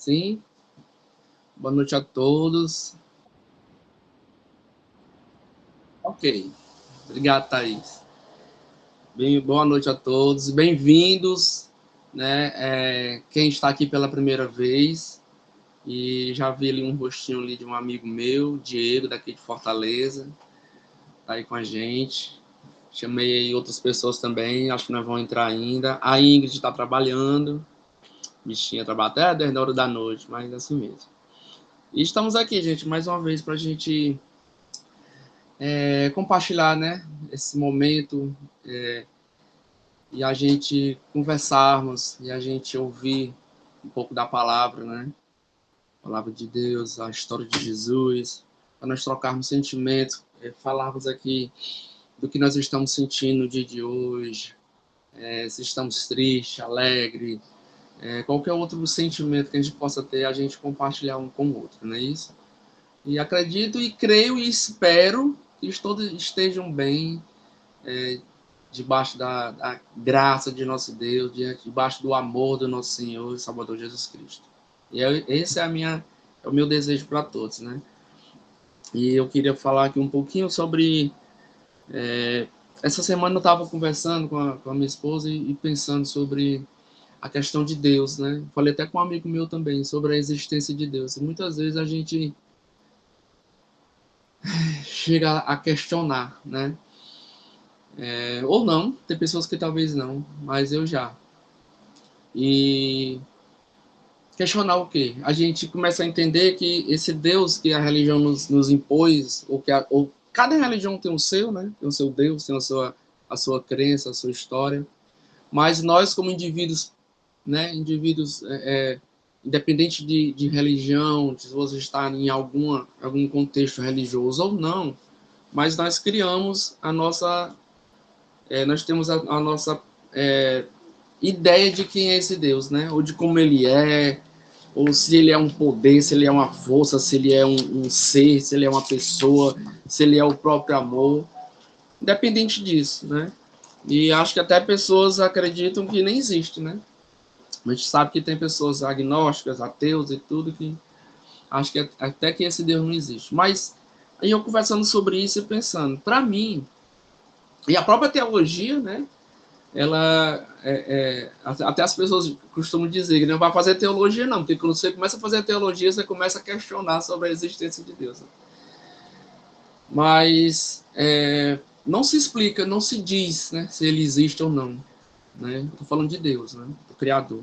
Sim, boa noite a todos. Ok, obrigado, Thaís. Boa noite a todos, bem-vindos, né? Quem está aqui pela primeira vez, e já vi ali um rostinho ali de um amigo meu, Diego, daqui de Fortaleza, tá aí com a gente. Chamei aí outras pessoas também, acho que nós vamos entrar ainda. A Ingrid está trabalhando, bichinha trabalha até 10 horas da noite, mas é assim mesmo. E estamos aqui, gente, mais uma vez para a gente compartilhar, né, esse momento e a gente conversarmos e a gente ouvir um pouco da palavra, né, a palavra de Deus, a história de Jesus, para nós trocarmos sentimentos, falarmos aqui do que nós estamos sentindo no dia de hoje, se estamos tristes, alegres, qualquer outro sentimento que a gente possa ter, a gente compartilhar um com o outro, não é isso? E acredito e creio e espero que todos estejam bem, debaixo da graça de nosso Deus, debaixo do amor do nosso Senhor e Salvador Jesus Cristo. E esse é o meu desejo para todos, né? E eu queria falar aqui um pouquinho sobre... essa semana eu estava conversando com a minha esposa e pensando sobre a questão de Deus, né? Falei até com um amigo meu também sobre a existência de Deus. E muitas vezes a gente chega a questionar, né? Ou não, tem pessoas que talvez não, mas eu já. E questionar o quê? A gente começa a entender que esse Deus que a religião nos impôs, ou cada religião tem o seu, né? Tem o seu Deus, tem a sua crença, a sua história. Mas nós, como indivíduos, né? Indivíduos, independente de religião, se você está em algum contexto religioso ou não, mas nós criamos nós temos a nossa ideia de quem é esse Deus, né? Ou de como ele é, ou se ele é um poder, se ele é uma força, se ele é um ser, se ele é uma pessoa, se ele é o próprio amor, independente disso, né? E acho que até pessoas acreditam que nem existe, né? A gente sabe que tem pessoas agnósticas, ateus e tudo, que acho que até que esse Deus não existe. Mas aí eu conversando sobre isso e pensando, para mim, e a própria teologia, né? Ela até as pessoas costumam dizer que não vai fazer teologia não, porque quando você começa a fazer teologia, você começa a questionar sobre a existência de Deus. Mas não se explica, não se diz, né, se ele existe ou não, né? Estou falando de Deus, né, do Criador,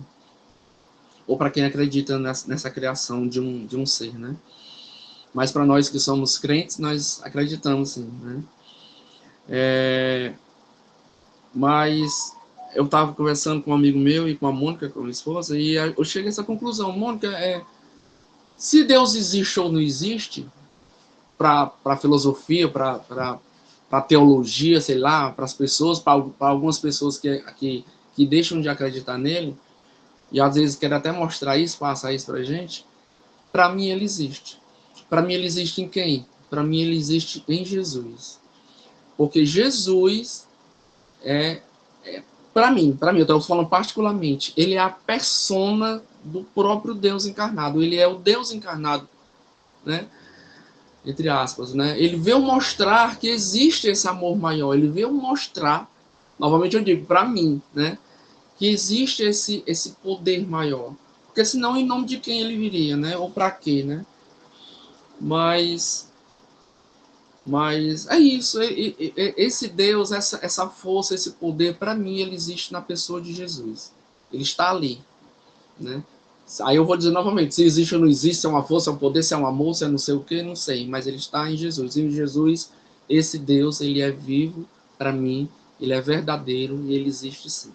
ou para quem acredita nessa criação de um ser, né? Mas para nós que somos crentes, nós acreditamos sim, né? Mas eu estava conversando com um amigo meu e com a Mônica, com a minha esposa, e eu cheguei a essa conclusão. Mônica, se Deus existe ou não existe, para a filosofia, para a teologia, sei lá, para as pessoas, para algumas pessoas que deixam de acreditar nele, e às vezes querem até mostrar isso, passar isso para a gente, para mim ele existe. Para mim ele existe em quem? Para mim ele existe em Jesus. Porque Jesus para mim, eu estou falando particularmente, ele é a persona do próprio Deus encarnado. Ele é o Deus encarnado, né? Entre aspas, né? Ele veio mostrar que existe esse amor maior. Ele veio mostrar, novamente eu digo, para mim, né? Que existe esse poder maior. Porque senão, em nome de quem ele viria, né? Ou para quê, né? Mas é isso. Esse Deus, essa força, esse poder, para mim, ele existe na pessoa de Jesus. Ele está ali, né? Aí eu vou dizer novamente, se existe ou não existe, se é uma força, é um poder, se é um amor, se é não sei o que, não sei, mas ele está em Jesus. E em Jesus, esse Deus, ele é vivo para mim, ele é verdadeiro e ele existe sim.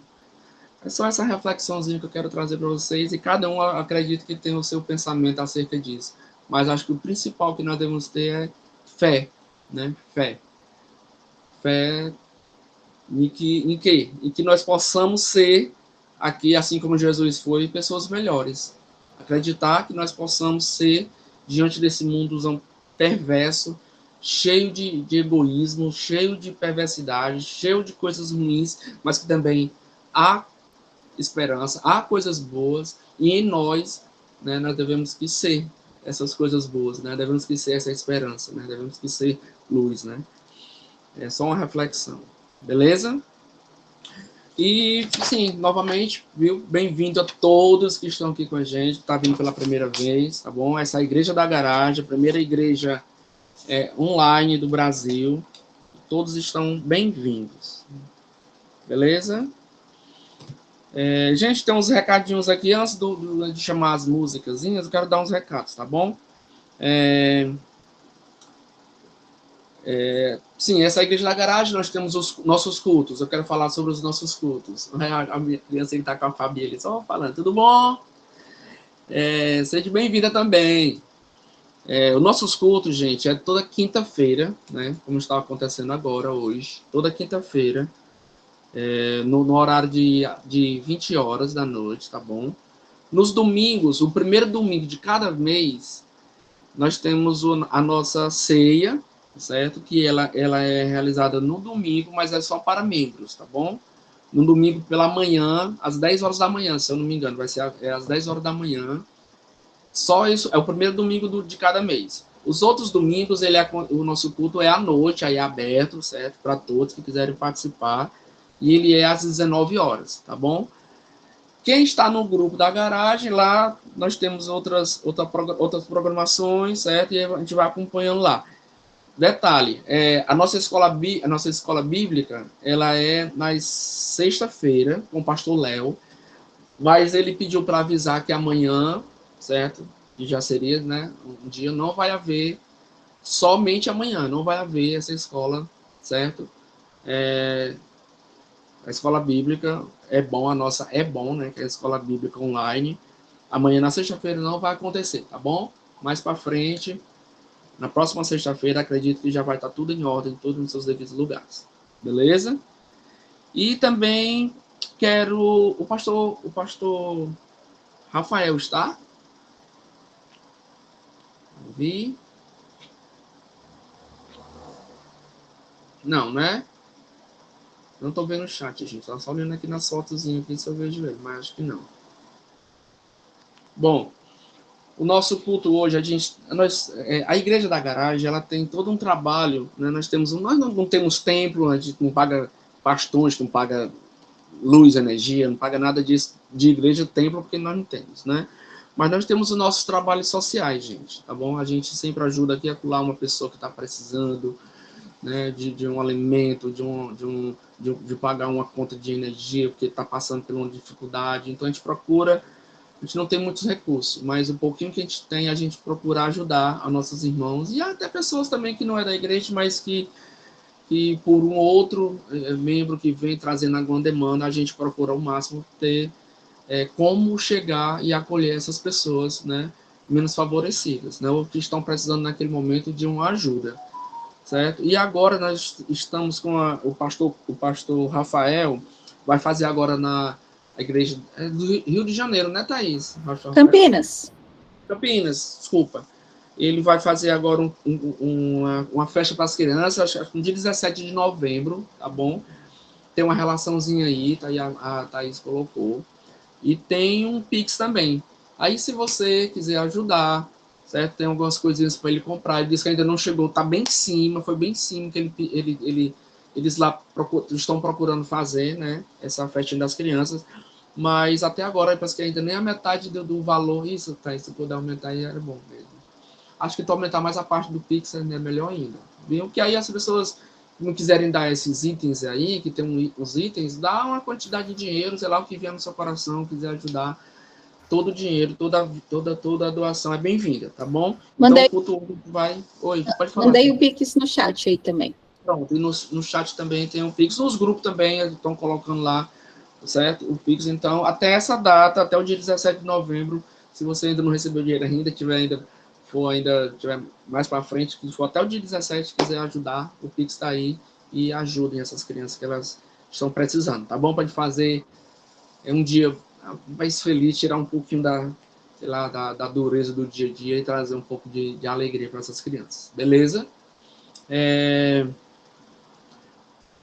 É só essa reflexãozinha que eu quero trazer para vocês, e cada um acredito que tem o seu pensamento acerca disso. Mas acho que o principal que nós devemos ter é fé, né? Fé. Fé em que nós possamos ser aqui, assim como Jesus foi, pessoas melhores. Acreditar que nós possamos ser, diante desse mundo perverso, cheio de egoísmo, cheio de perversidade, cheio de coisas ruins, mas que também há esperança, há coisas boas, e em nós né, nós devemos que ser essas coisas boas, né? Devemos que ser essa esperança, né? Devemos que ser luz, né? É só uma reflexão. Beleza? E, sim, novamente, viu? Bem-vindo a todos que estão aqui com a gente, tá vindo pela primeira vez, tá bom? Essa é a Igreja da Garagem, a primeira igreja online do Brasil. Todos estão bem-vindos. Beleza? Gente, tem uns recadinhos aqui. Antes de chamar as músicas, eu quero dar uns recados, tá bom? Sim, essa é a Igreja da Garagem, nós temos os nossos cultos. Eu quero falar sobre os nossos cultos. A minha criança que está com a Fabi ali, só falando, tudo bom? Seja bem-vinda também. Os nossos cultos, gente, é toda quinta-feira, né? Como está acontecendo agora, hoje. Toda quinta-feira, no horário de 20 horas da noite, tá bom? Nos domingos, o primeiro domingo de cada mês, nós temos a nossa ceia, certo? Que ela é realizada no domingo, mas é só para membros, tá bom? No domingo pela manhã, às 10 horas da manhã, se eu não me engano, vai ser às 10 horas da manhã. Só isso, é o primeiro domingo de cada mês. Os outros domingos, o nosso culto é à noite, aí é aberto, certo? Para todos que quiserem participar. E ele é às 19 horas, tá bom? Quem está no grupo da garagem, lá nós temos outras programações, certo? E a gente vai acompanhando lá. Detalhe, a nossa escola bíblica, ela é na sexta-feira, com o pastor Léo, mas ele pediu para avisar que amanhã, certo? Que já seria, né? Um dia não vai haver, somente amanhã, não vai haver essa escola, certo? A escola bíblica é bom, a nossa é bom, né? Que é a escola bíblica online. Amanhã, na sexta-feira, não vai acontecer, tá bom? Mais para frente, na próxima sexta-feira, acredito que já vai estar tudo em ordem, tudo nos seus devidos lugares. Beleza? E também quero... O pastor Rafael está? Vi. Não, né? Não tô vendo o chat, gente. Tô só olhando aqui nas fotozinhas aqui se eu vejo ele, mas acho que não. Bom, o nosso culto hoje, a Igreja da Garagem, ela tem todo um trabalho, né? Nós não temos templo, a gente não paga pastores, não paga luz, energia, não paga nada disso de igreja, templo, porque nós não temos, né? Mas nós temos os nossos trabalhos sociais, gente, tá bom? A gente sempre ajuda aqui a colar uma pessoa que está precisando, né, de um alimento, de pagar uma conta de energia, porque está passando por uma dificuldade. Então a gente procura, a gente não tem muitos recursos, mas o pouquinho que a gente tem, a gente procura ajudar a nossos irmãos e até pessoas também que não é da igreja, mas que por um outro membro que vem trazendo alguma demanda, a gente procura ao máximo ter como chegar e acolher essas pessoas, né, menos favorecidas, né, ou que estão precisando naquele momento de uma ajuda, certo? E agora nós estamos com o pastor Rafael, vai fazer agora na igreja do Rio de Janeiro, né, Thaís? Campinas. Campinas, desculpa. Ele vai fazer agora uma festa para as crianças, acho que no dia 17 de novembro, tá bom? Tem uma relaçãozinha aí, tá aí a Thaís colocou. E tem um Pix também. Aí, se você quiser ajudar, certo? Tem algumas coisinhas para ele comprar. Ele disse que ainda não chegou, tá bem em cima, foi bem em cima que eles lá estão procurando fazer, né? Essa festinha das crianças. Mas até agora, parece que ainda nem a metade do valor. Isso, tá? Se puder aumentar aí, era bom mesmo. Acho que aumentar mais a parte do Pix é melhor ainda. Viu? Que aí as pessoas não quiserem dar esses itens aí, que tem os itens, dá uma quantidade de dinheiro, sei lá, o que vier no seu coração, quiser ajudar, todo o dinheiro, toda a doação é bem-vinda, tá bom? Mandei, então o culto vai... Oi, pode falar. Mandei o Pix no chat aí também. Pronto, e no chat também tem o Pix, nos grupos também estão colocando lá, certo? O Pix, então, até essa data, até o dia 17 de novembro, se você ainda não recebeu dinheiro ainda, tiver mais para frente, que for até o dia 17, quiser ajudar, o Pix está aí e ajudem essas crianças que elas estão precisando, tá bom? Pode fazer um dia mais feliz, tirar um pouquinho da dureza do dia a dia e trazer um pouco de alegria para essas crianças, beleza?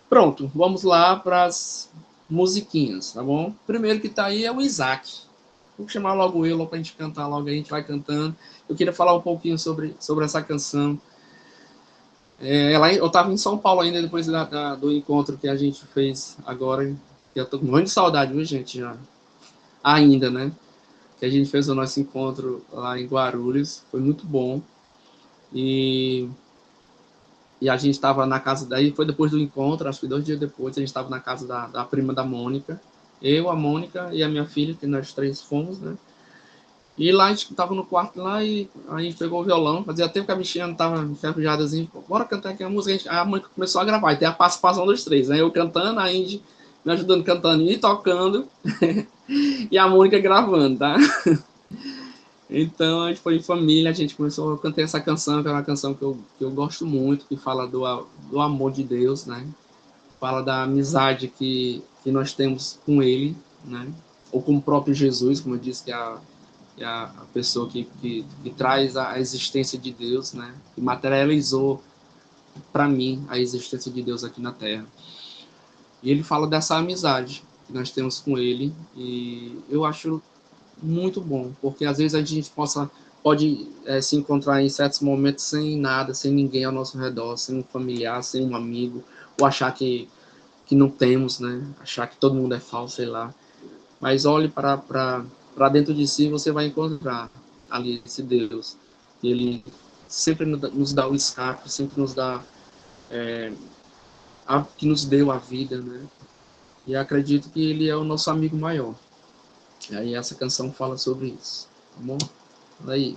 Pronto, vamos lá para as musiquinhas, tá bom? Primeiro que tá aí é o Isaac. Vou chamar logo eu para a gente cantar logo, a gente vai cantando. Eu queria falar um pouquinho sobre essa canção. Eu estava em São Paulo ainda, depois do encontro que a gente fez agora. Eu estou com muita saudade, viu, gente? Já. Ainda, né? Que a gente fez o nosso encontro lá em Guarulhos. Foi muito bom. E a gente estava na casa daí, foi depois do encontro, acho que 2 dias depois, a gente estava na casa da prima da Mônica. Eu, a Mônica e a minha filha, que nós 3 fomos, né? E lá a gente estava no quarto lá e a gente pegou o violão. Fazia tempo que a bichinha não estava enferrujadazinha. Bora cantar aqui a música. A Mônica começou a gravar. E tem a participação dos 3, né? Eu cantando, a Indy me ajudando cantando e tocando. E a Mônica gravando, tá? Então a gente foi em família, a gente começou a cantar essa canção, que é uma canção que eu gosto muito, que fala do amor de Deus, né? Fala da amizade que nós temos com Ele, né? Ou com o próprio Jesus, como eu disse, que é a pessoa que traz a existência de Deus, né? Que materializou para mim a existência de Deus aqui na Terra. E ele fala dessa amizade que nós temos com Ele, e eu acho muito bom, porque às vezes a gente pode se encontrar em certos momentos sem nada, sem ninguém ao nosso redor, sem um familiar, sem um amigo, ou achar que não temos, né? Achar que todo mundo é falso, sei lá. Mas olhe para dentro de si, você vai encontrar ali esse Deus. E Ele sempre nos dá o escape, sempre nos dá que nos deu a vida, né? E acredito que Ele é o nosso amigo maior. E aí essa canção fala sobre isso, tá bom? Daí.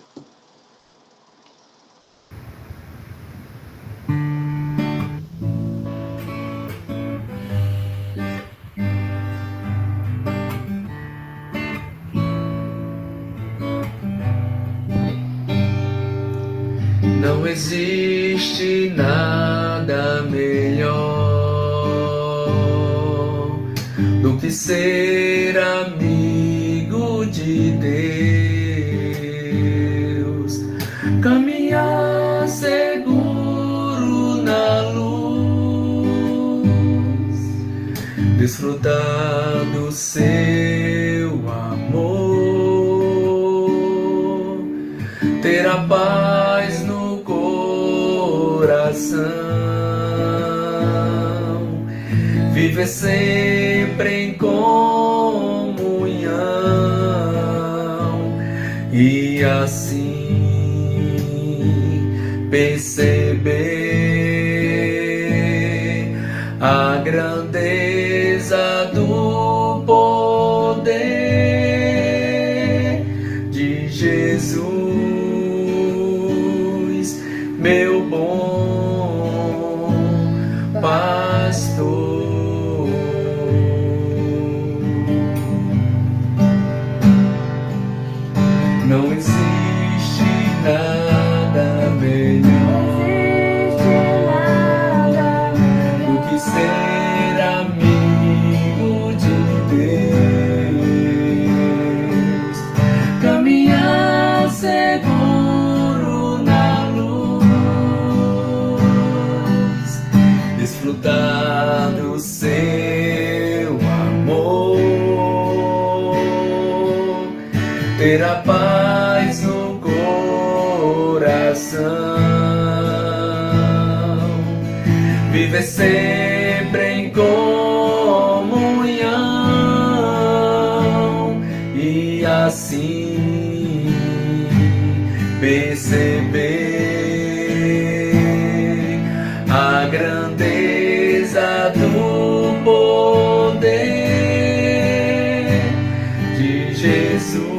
Não existe nada melhor do que ser amigo de Deus, caminhar seguro na luz, desfrutar do seu amor, ter a paz no coração, viver sempre em comunhão e assim perceber a grandeza do poder de Jesus, meu bom pastor. Não existe nada melhor do que ser amigo de Deus, caminhar seguro na luz, desfrutar do seu amor, ter a paz no coração, viver sempre em comunhão e assim perceber a grandeza do poder de Jesus,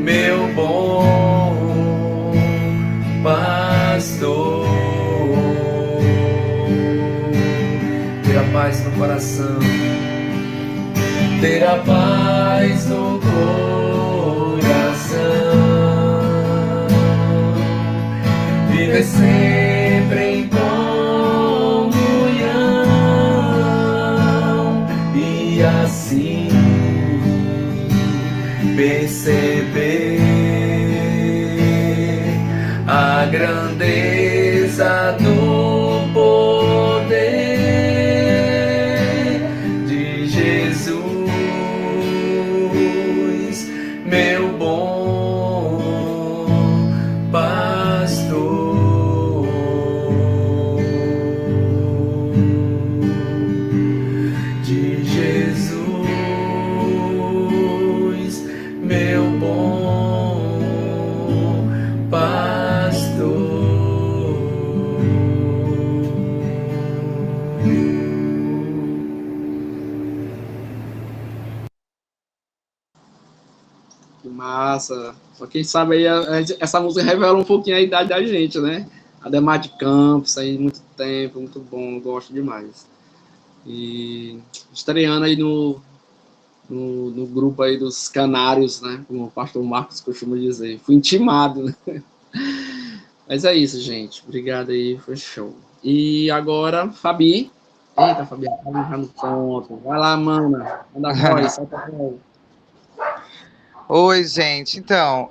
meu bom pastor. Ter a paz no coração, ter a paz no coração, viver sempre em comunhão e assim perceber a grandeza do poder de Jesus, meu bom pastor. De Jesus, meu bom pastor. Que massa. Só quem sabe aí, essa música revela um pouquinho a idade da gente, né? Ademar de Campos, aí muito tempo, muito bom, gosto demais. E estreando aí no grupo aí dos canários, né? Como o pastor Marcos costuma dizer. Fui intimado, né? Mas é isso, gente. Obrigado aí, foi show. E agora, Fabi. Eita, Fabi, tá no ponto. Vai lá, mana. Manda a voz, solta a voz. Oi, gente. Então,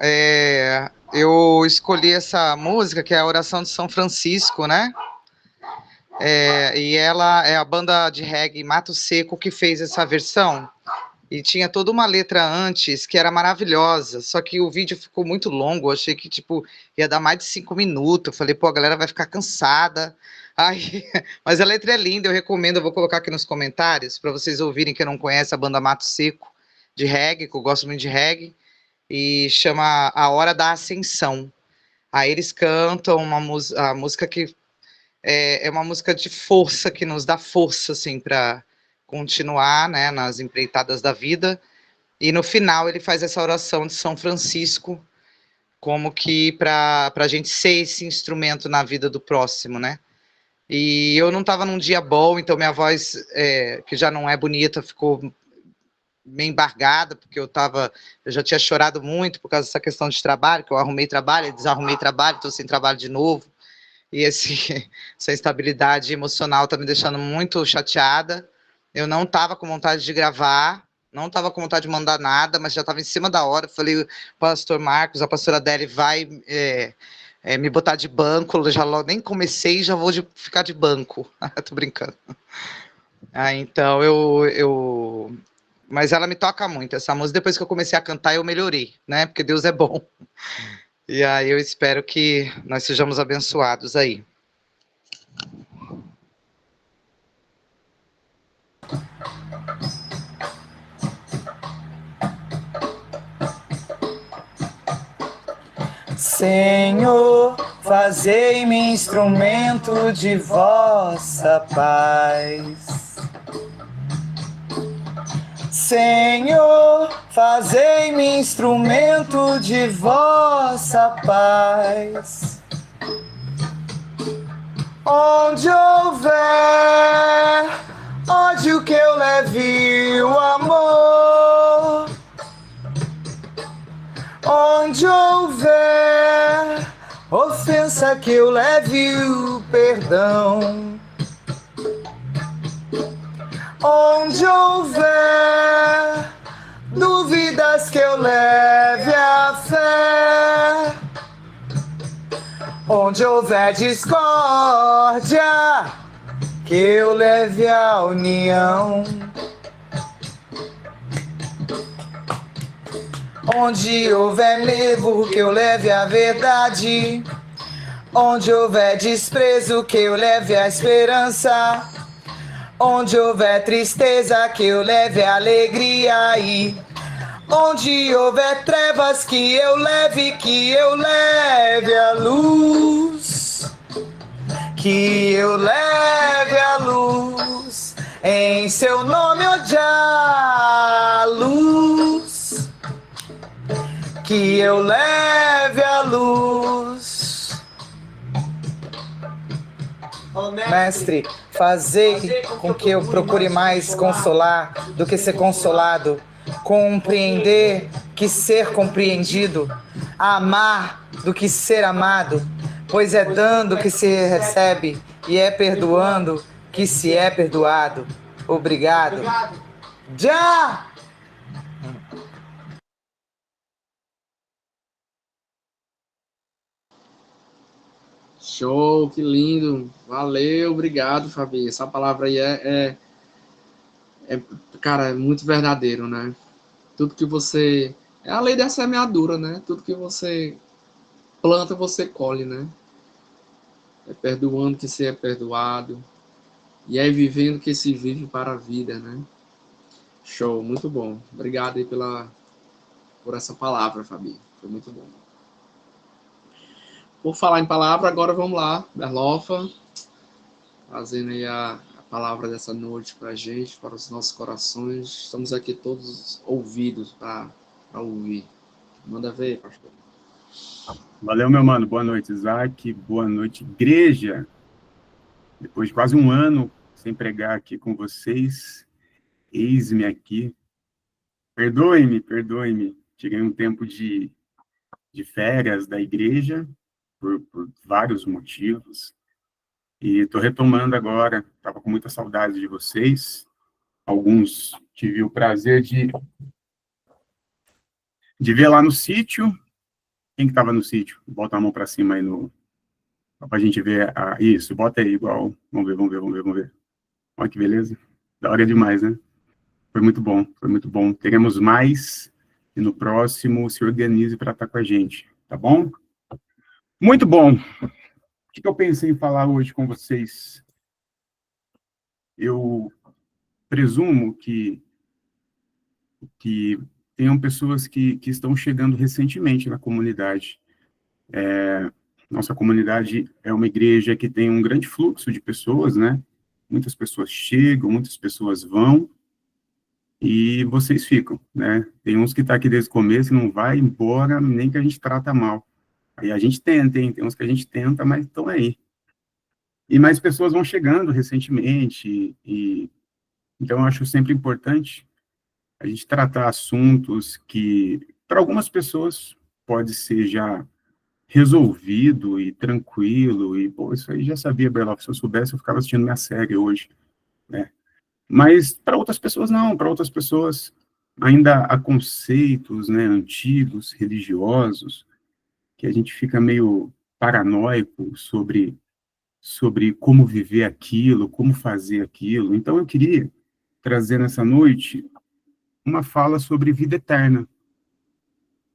eu escolhi essa música, que é a Oração de São Francisco, né? E ela é a banda de reggae Mato Seco que fez essa versão. E tinha toda uma letra antes que era maravilhosa, só que o vídeo ficou muito longo. Eu achei que, tipo, ia dar mais de 5 minutos. Eu falei, pô, a galera vai ficar cansada. Aí, mas a letra é linda, eu recomendo. Eu vou colocar aqui nos comentários para vocês ouvirem, que não conhece a banda Mato Seco de reggae, que eu gosto muito de reggae, e chama A Hora da Ascensão. Aí eles cantam a música que é uma música de força, que nos dá força, assim, para continuar, né, nas empreitadas da vida. E no final ele faz essa oração de São Francisco, como que para a gente ser esse instrumento na vida do próximo, né? E eu não estava num dia bom, então minha voz, que já não é bonita, ficou meio embargada, porque eu já tinha chorado muito por causa dessa questão de trabalho, que eu arrumei trabalho, desarrumei trabalho, estou sem trabalho de novo, e essa instabilidade emocional está me deixando muito chateada. Eu não estava com vontade de gravar, não estava com vontade de mandar nada, mas já estava em cima da hora. Falei, o pastor Marcos, a pastora Adele vai me botar de banco, eu já nem comecei e já vou ficar de banco. Tô brincando. Então mas ela me toca muito, essa música. Depois que eu comecei a cantar, eu melhorei, né? Porque Deus é bom. E aí eu espero que nós sejamos abençoados aí. Senhor, fazei-me instrumento de vossa paz. Senhor, fazei-me instrumento de vossa paz. Onde houver ódio, que eu leve o amor. Onde houver ofensa, que eu leve o perdão. Onde houver dúvidas, que eu leve a fé. Onde houver discórdia, que eu leve a união. Onde houver medo, que eu leve a verdade. Onde houver desprezo, que eu leve a esperança. Onde houver tristeza, que eu leve a alegria. E onde houver trevas, que eu leve a luz. Que eu leve a luz. Em seu nome, ó Jah, luz. Que eu leve a luz. Mestre, fazei com que eu procure mais consolar do que ser consolado, compreender que ser compreendido, amar do que ser amado, pois é dando que se recebe e é perdoando que se é perdoado. Obrigado. Já! Show, que lindo. Valeu, obrigado, Fabi. Essa palavra aí cara, é muito verdadeiro, né? Tudo que você É a lei da semeadura, né? Tudo que você planta, você colhe, né? É perdoando que se é perdoado. E é vivendo que se vive para a vida, né? Show, muito bom. Obrigado aí por essa palavra, Fabi. Foi muito bom. Por falar em palavra, agora vamos lá, Berlofa, fazendo aí a palavra dessa noite para a gente, para os nossos corações. Estamos aqui todos ouvidos para ouvir. Manda ver, pastor. Valeu, meu mano. Boa noite, Isaac. Boa noite, igreja. Depois de quase um ano sem pregar aqui com vocês, eis-me aqui. Perdoe-me. Tirei um tempo de férias da igreja, por vários motivos, e estou retomando agora. Estava com muita saudade de vocês. Alguns tive o prazer de ver lá no sítio. Quem que estava no sítio? Bota a mão para cima aí para a gente ver. Isso, bota aí igual. Vamos ver. Olha que beleza. Da hora demais, né? Foi muito bom. Teremos mais, e no próximo se organize para estar com a gente, tá bom? Muito bom. O que eu pensei em falar hoje com vocês? Eu presumo que tenham pessoas que estão chegando recentemente na comunidade. Nossa comunidade é uma igreja que tem um grande fluxo de pessoas, né? Muitas pessoas chegam, muitas pessoas vão, e vocês ficam, né? Tem uns que estão aqui desde o começo e não vai embora, nem que a gente trata mal. Aí a gente tenta, hein? Tem uns que a gente tenta, mas estão aí. E mais pessoas vão chegando recentemente, então eu acho sempre importante a gente tratar assuntos que, para algumas pessoas, pode ser já resolvido e tranquilo, e, pô, isso aí já sabia, Berloff, se eu soubesse, eu ficava assistindo minha série hoje, né? Mas para outras pessoas não, para outras pessoas ainda há conceitos, né, antigos, religiosos, que a gente fica meio paranoico sobre como viver aquilo, como fazer aquilo. Então eu queria trazer nessa noite uma fala sobre vida eterna,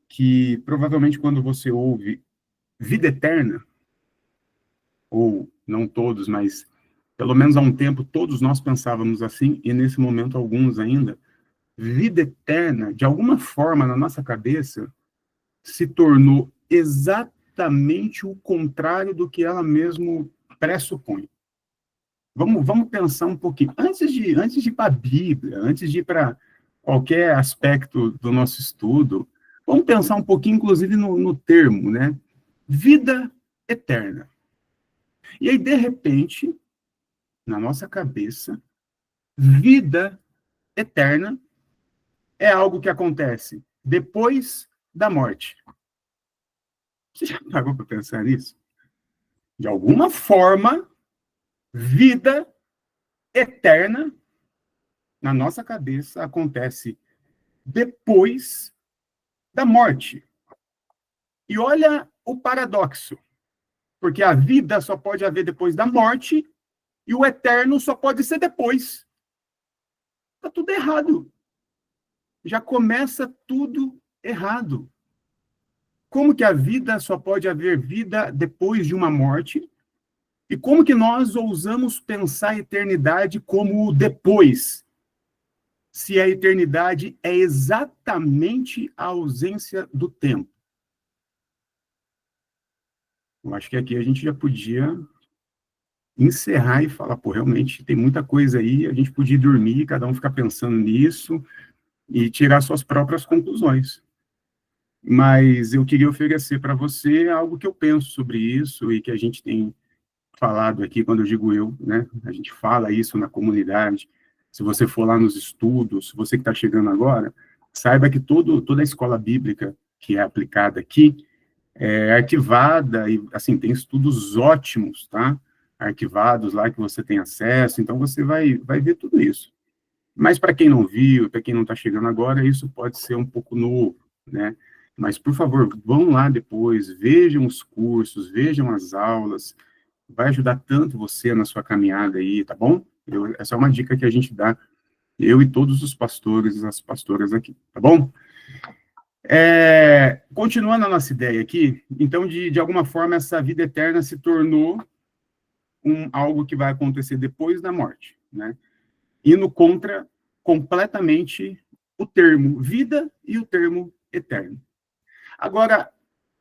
que provavelmente quando você ouve vida eterna, ou não todos, mas pelo menos há um tempo todos nós pensávamos assim, e nesse momento alguns ainda, vida eterna, de alguma forma na nossa cabeça, se tornou exatamente o contrário do que ela mesmo pressupõe. Vamos pensar um pouquinho. Antes de ir para a Bíblia, antes de ir para qualquer aspecto do nosso estudo, vamos pensar um pouquinho, inclusive, no termo, né? Vida eterna. E aí, de repente, na nossa cabeça, vida eterna é algo que acontece depois da morte. Você já parou para pensar nisso? De alguma forma, vida eterna, na nossa cabeça, acontece depois da morte. E olha o paradoxo, porque a vida só pode haver depois da morte e o eterno só pode ser depois. Está tudo errado. Já começa tudo errado. Como que a vida só pode haver vida depois de uma morte? E como que nós ousamos pensar a eternidade como o depois? Se a eternidade é exatamente a ausência do tempo. Eu acho que aqui a gente já podia encerrar e falar, pô, realmente tem muita coisa aí, a gente podia dormir, cada um ficar pensando nisso e tirar suas próprias conclusões. Mas eu queria oferecer para você algo que eu penso sobre isso e que a gente tem falado aqui, quando eu digo eu, né? A gente fala isso na comunidade. Se você for lá nos estudos, você que está chegando agora, saiba que toda a escola bíblica que é aplicada aqui é arquivada e, assim, tem estudos ótimos, tá? Arquivados lá que você tem acesso, então você vai ver tudo isso. Mas para quem não viu, para quem não está chegando agora, isso pode ser um pouco novo, né? Mas, por favor, vão lá depois, vejam os cursos, vejam as aulas, vai ajudar tanto você na sua caminhada aí, tá bom? Essa é uma dica que a gente dá, eu e todos os pastores e as pastoras aqui, tá bom? Continuando a nossa ideia aqui, então, de alguma forma, essa vida eterna se tornou algo que vai acontecer depois da morte, né? Indo contra completamente o termo vida e o termo eterno. Agora,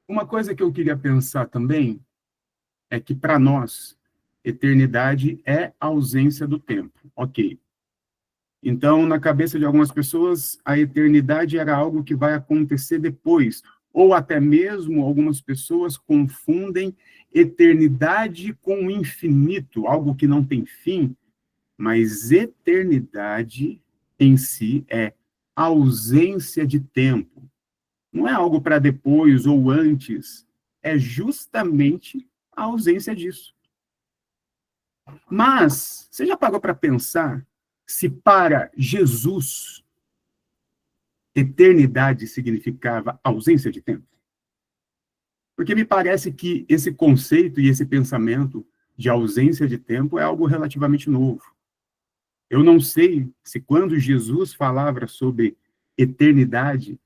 uma coisa que eu queria pensar também é que, para nós, eternidade é a ausência do tempo. Ok. Então, na cabeça de algumas pessoas, a eternidade era algo que vai acontecer depois, ou até mesmo algumas pessoas confundem eternidade com infinito, algo que não tem fim, mas eternidade em si é ausência de tempo. Não é algo para depois ou antes, é justamente a ausência disso. Mas, você já parou para pensar se para Jesus eternidade significava ausência de tempo? Porque me parece que esse conceito e esse pensamento de ausência de tempo é algo relativamente novo. Eu não sei se quando Jesus falava sobre eternidade,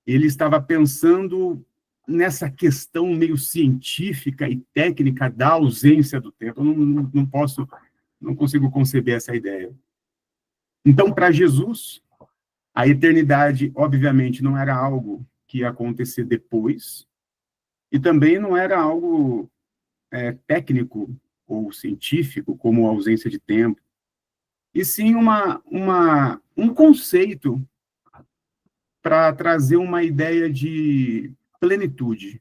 ele estava pensando nessa questão meio científica e técnica da ausência do tempo. Eu não consigo conceber essa ideia. Então, para Jesus, a eternidade, obviamente, não era algo que ia acontecer depois, e também não era algo técnico ou científico, como a ausência de tempo, e sim um conceito para trazer uma ideia de plenitude.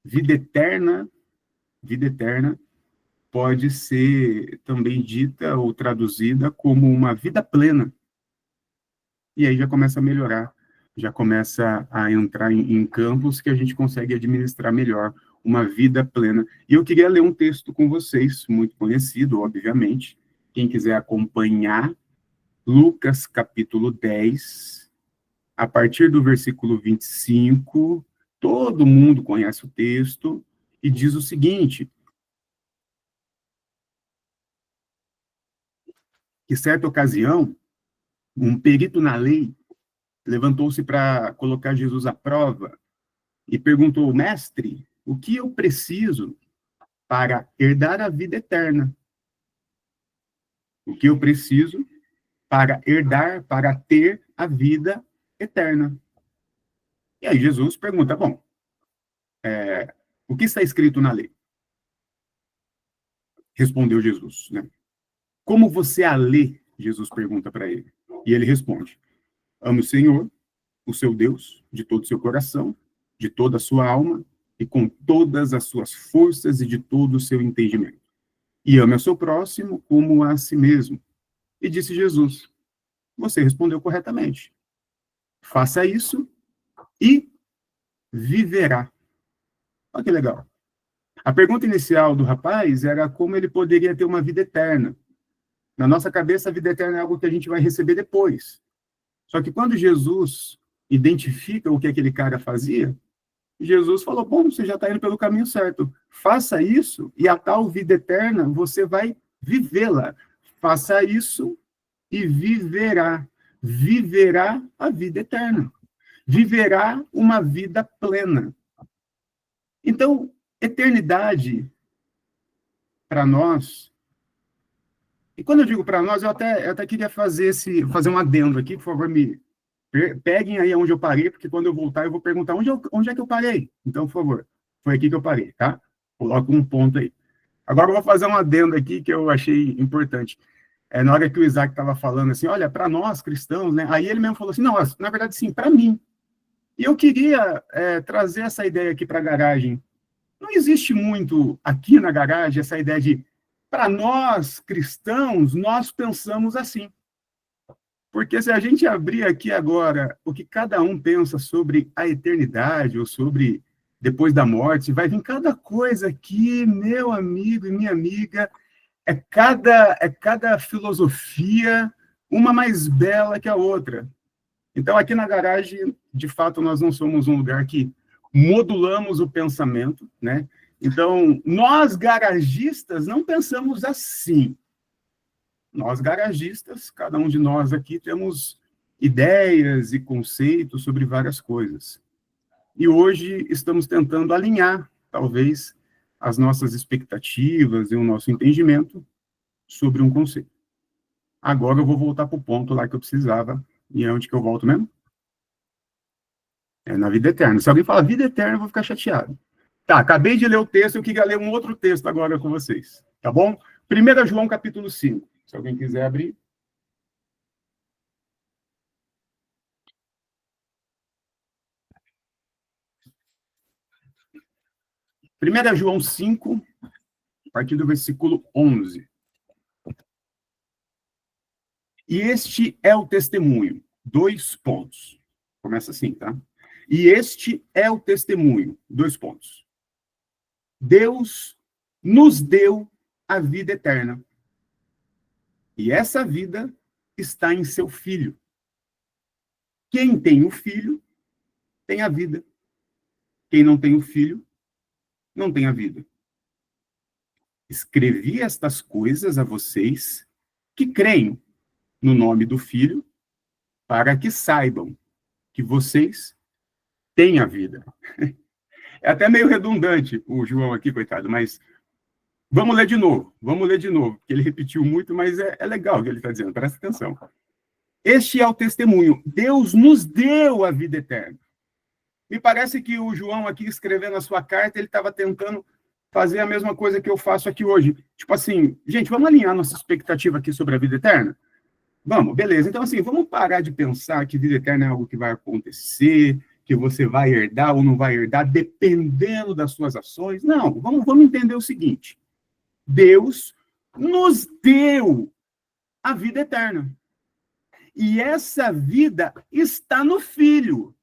Vida eterna pode ser também dita ou traduzida como uma vida plena. E aí já começa a melhorar, já começa a entrar em campos que a gente consegue administrar melhor uma vida plena. E eu queria ler um texto com vocês, muito conhecido, obviamente. Quem quiser acompanhar, Lucas, capítulo 10, a partir do versículo 25, todo mundo conhece o texto, e diz o seguinte: que certa ocasião, um perito na lei levantou-se para colocar Jesus à prova e perguntou: mestre, o que eu preciso para herdar a vida eterna? O que eu preciso para herdar, para ter a vida eterna? E aí Jesus pergunta: bom, o que está escrito na lei? Respondeu Jesus, né? Como você a lê? Jesus pergunta para ele. E ele responde: ame o Senhor, o seu Deus, de todo o seu coração, de toda a sua alma, e com todas as suas forças e de todo o seu entendimento. E ame ao seu próximo como a si mesmo. E disse Jesus: você respondeu corretamente. Faça isso e viverá. Olha que legal. A pergunta inicial do rapaz era como ele poderia ter uma vida eterna. Na nossa cabeça, a vida eterna é algo que a gente vai receber depois. Só que quando Jesus identifica o que aquele cara fazia, Jesus falou: bom, você já está indo pelo caminho certo. Faça isso e a tal vida eterna você vai vivê-la. Faça isso e viverá. Viverá a vida eterna. Viverá uma vida plena. Então, eternidade, para nós, e quando eu digo para nós, eu até queria fazer um adendo aqui, por favor, me peguem aí onde eu parei, porque quando eu voltar eu vou perguntar onde é que eu parei. Então, por favor, foi aqui que eu parei, tá? Coloca um ponto aí. Agora eu vou fazer um adendo aqui que eu achei importante. Na hora que o Isaac estava falando assim, olha, para nós cristãos, né? Aí ele mesmo falou assim, não, na verdade sim, para mim. E eu queria trazer essa ideia aqui para a garagem. Não existe muito aqui na garagem essa ideia de, para nós cristãos, nós pensamos assim. Porque se a gente abrir aqui agora o que cada um pensa sobre a eternidade ou sobre depois da morte, vai vir cada coisa aqui, meu amigo e minha amiga, é cada filosofia, uma mais bela que a outra. Então, aqui na garagem, de fato, nós não somos um lugar que modulamos o pensamento, né? Então, nós garagistas não pensamos assim. Nós garagistas, cada um de nós aqui, temos ideias e conceitos sobre várias coisas. E hoje estamos tentando alinhar, talvez, as nossas expectativas e o nosso entendimento sobre um conceito. Agora eu vou voltar para o ponto lá que eu precisava. E é onde que eu volto mesmo? É na vida eterna. Se alguém fala vida eterna, eu vou ficar chateado. Tá, acabei de ler o texto, eu queria ler um outro texto agora com vocês. Tá bom? 1 João, capítulo 5. Se alguém quiser abrir. 1 João 5, a partir do versículo 11. E este é o testemunho. 2 pontos. Começa assim, tá? E este é o testemunho. 2 pontos. Deus nos deu a vida eterna. E essa vida está em seu Filho. Quem tem o Filho, tem a vida. Quem não tem o Filho, não tem a vida. Escrevi estas coisas a vocês que creem no nome do Filho, para que saibam que vocês têm a vida. É até meio redundante o João aqui, coitado, mas vamos ler de novo, porque ele repetiu muito, mas é legal o que ele está dizendo, presta atenção. Este é o testemunho, Deus nos deu a vida eterna. Me parece que o João aqui, escrevendo a sua carta, ele estava tentando fazer a mesma coisa que eu faço aqui hoje. Tipo assim, gente, vamos alinhar nossa expectativa aqui sobre a vida eterna? Vamos, beleza. Então, assim, vamos parar de pensar que vida eterna é algo que vai acontecer, que você vai herdar ou não vai herdar, dependendo das suas ações. Não, vamos entender o seguinte. Deus nos deu a vida eterna. E essa vida está no Filho.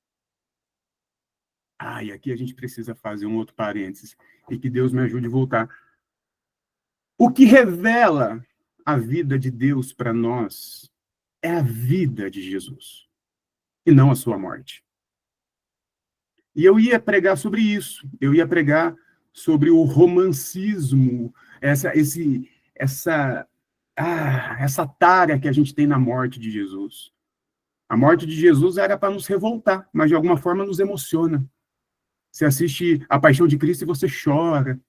E aqui a gente precisa fazer um outro parênteses, e que Deus me ajude a voltar. O que revela a vida de Deus para nós é a vida de Jesus, e não a sua morte. E eu ia pregar sobre isso, eu ia pregar sobre o romancismo, essa tara que a gente tem na morte de Jesus. A morte de Jesus era para nos revoltar, mas de alguma forma nos emociona. Você assiste A Paixão de Cristo e você chora.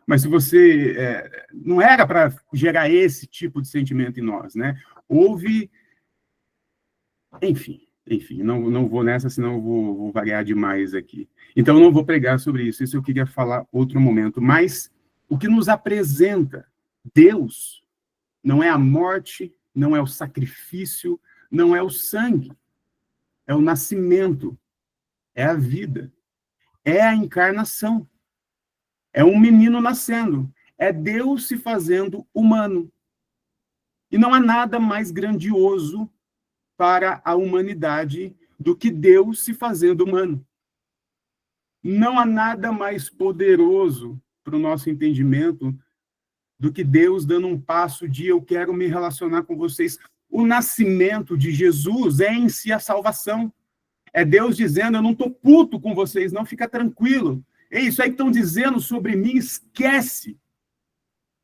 Mas se você... não era para gerar esse tipo de sentimento em nós, né? Houve... Enfim, não vou nessa, senão eu vou variar demais aqui. Então, eu não vou pregar sobre isso, isso eu queria falar outro momento. Mas o que nos apresenta Deus não é a morte, não é o sacrifício, não é o sangue, é o nascimento, é a vida, é a encarnação, é um menino nascendo, é Deus se fazendo humano. E não há nada mais grandioso para a humanidade do que Deus se fazendo humano. Não há nada mais poderoso para o nosso entendimento do que Deus dando um passo de eu quero me relacionar com vocês. O nascimento de Jesus é em si a salvação. É Deus dizendo, eu não estou puto com vocês, não, fica tranquilo. É isso aí que estão dizendo sobre mim, esquece.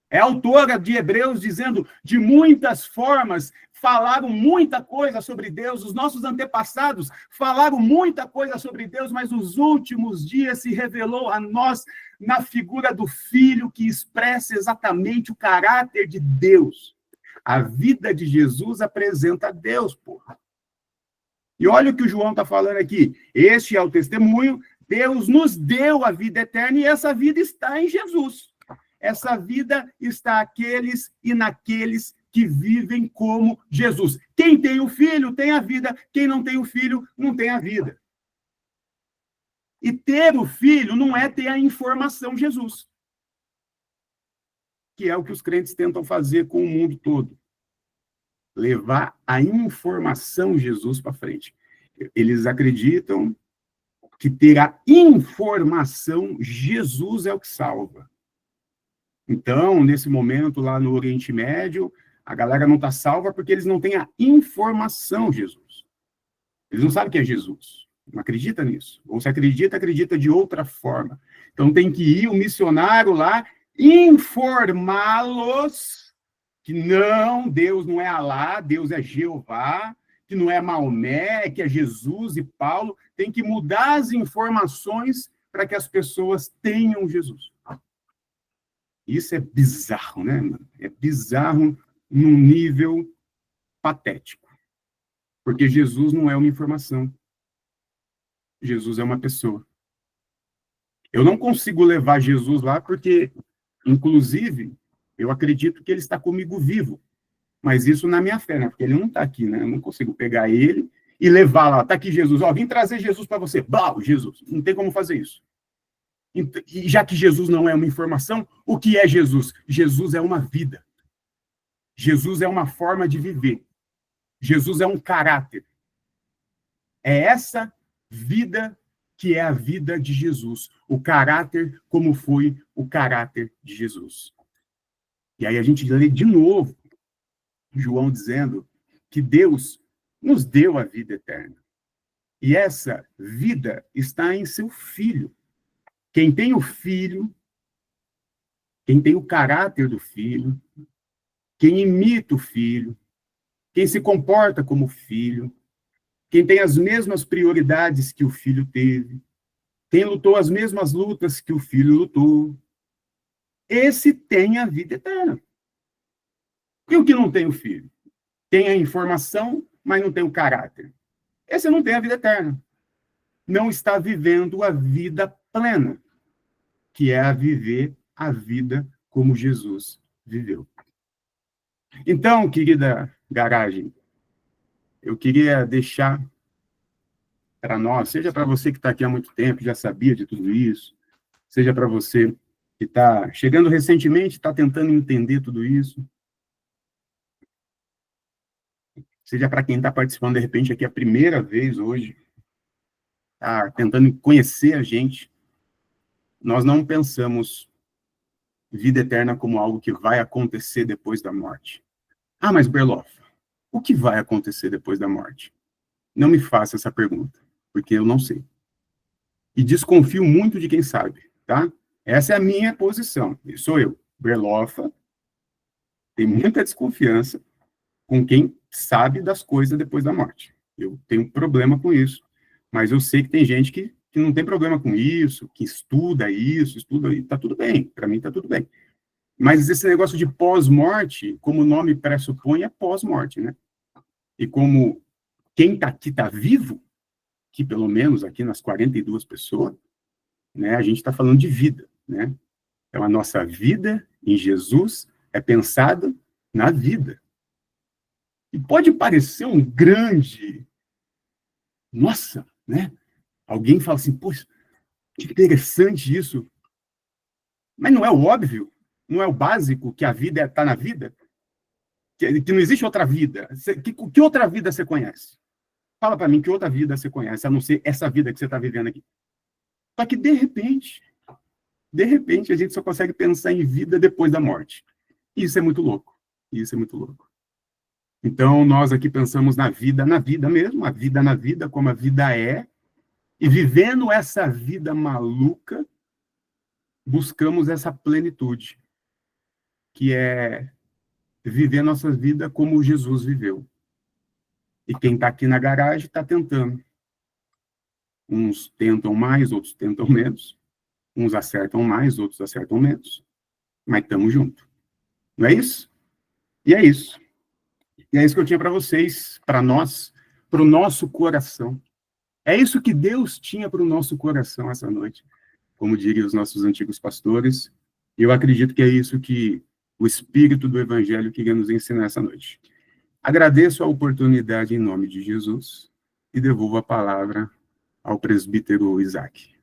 É a autora de Hebreus dizendo, de muitas formas, falaram muita coisa sobre Deus, os nossos antepassados falaram muita coisa sobre Deus, mas nos últimos dias se revelou a nós na figura do Filho que expressa exatamente o caráter de Deus. A vida de Jesus apresenta Deus, porra. E olha o que o João está falando aqui. Este é o testemunho, Deus nos deu a vida eterna e essa vida está em Jesus. Essa vida está aqueles e naqueles que vivem como Jesus. Quem tem o Filho tem a vida, quem não tem o Filho não tem a vida. E ter o Filho não é ter a informação Jesus, que é o que os crentes tentam fazer com o mundo todo. Levar a informação Jesus para frente. Eles acreditam que ter a informação Jesus é o que salva. Então, nesse momento, lá no Oriente Médio, a galera não está salva porque eles não têm a informação Jesus. Eles não sabem o que é Jesus. Não acredita nisso. Ou se acredita, acredita de outra forma. Então, tem que ir o missionário lá informá-los que não, Deus não é Alá, Deus é Jeová, que não é Maomé, que é Jesus e Paulo. Tem que mudar as informações para que as pessoas tenham Jesus. Isso é bizarro, né, mano? É bizarro num nível patético. Porque Jesus não é uma informação. Jesus é uma pessoa. Eu não consigo levar Jesus lá porque, inclusive, eu acredito que ele está comigo vivo. Mas isso na minha fé, né? Porque ele não está aqui, né? Eu não consigo pegar ele e levar lá. Está aqui Jesus. Ó, vim trazer Jesus para você. Blau, Jesus. Não tem como fazer isso. E já que Jesus não é uma informação, o que é Jesus? Jesus é uma vida. Jesus é uma forma de viver. Jesus é um caráter. É essa vida que é a vida de Jesus. O caráter como foi o caráter de Jesus. E aí a gente lê de novo João dizendo que Deus nos deu a vida eterna. E essa vida está em seu Filho. Quem tem o Filho, quem tem o caráter do Filho, quem imita o Filho, quem se comporta como Filho, quem tem as mesmas prioridades que o Filho teve, quem lutou as mesmas lutas que o Filho lutou, esse tem a vida eterna. E o que não tem o Filho? Tem a informação, mas não tem o caráter. Esse não tem a vida eterna. Não está vivendo a vida plena, que é a viver a vida como Jesus viveu. Então, querida garagem, eu queria deixar para nós, seja para você que está aqui há muito tempo, já sabia de tudo isso, seja para você que está chegando recentemente, está tentando entender tudo isso, seja para quem está participando, de repente, aqui a primeira vez hoje, está tentando conhecer a gente, nós não pensamos vida eterna como algo que vai acontecer depois da morte. Ah, mas Berloff, o que vai acontecer depois da morte? Não me faça essa pergunta, porque eu não sei. E desconfio muito de quem sabe, tá? Essa é a minha posição. Sou eu, Berloffa, tem muita desconfiança com quem sabe das coisas depois da morte. Eu tenho problema com isso, mas eu sei que tem gente que não tem problema com isso, que estuda isso, e tá tudo bem, para mim tá tudo bem. Mas esse negócio de pós-morte, como o nome pressupõe, é pós-morte, né? E como quem tá aqui tá vivo, que pelo menos aqui nas 42 pessoas, né, a gente está falando de vida, né? Então a nossa vida em Jesus é pensada na vida. E pode parecer um grande... Nossa, né? Alguém fala assim, poxa, que interessante isso. Mas não é o óbvio, não é o básico que a vida está na vida? Que não existe outra vida. Que outra vida você conhece? Fala para mim que outra vida você conhece, a não ser essa vida que você está vivendo aqui. Só que, de repente, a gente só consegue pensar em vida depois da morte. Isso é muito louco. Isso é muito louco. Então, nós aqui pensamos na vida mesmo, a vida na vida, como a vida é, e vivendo essa vida maluca, buscamos essa plenitude, que é viver nossa vida como Jesus viveu. E quem está aqui na garagem está tentando. Uns tentam mais, outros tentam menos. Uns acertam mais, outros acertam menos. Mas estamos juntos. Não é isso? E é isso. E é isso que eu tinha para vocês, para nós, para o nosso coração. É isso que Deus tinha para o nosso coração essa noite. Como diriam os nossos antigos pastores. E eu acredito que é isso que o Espírito do Evangelho queria nos ensinar essa noite. Agradeço a oportunidade em nome de Jesus e devolvo a palavra ao presbítero Isaac.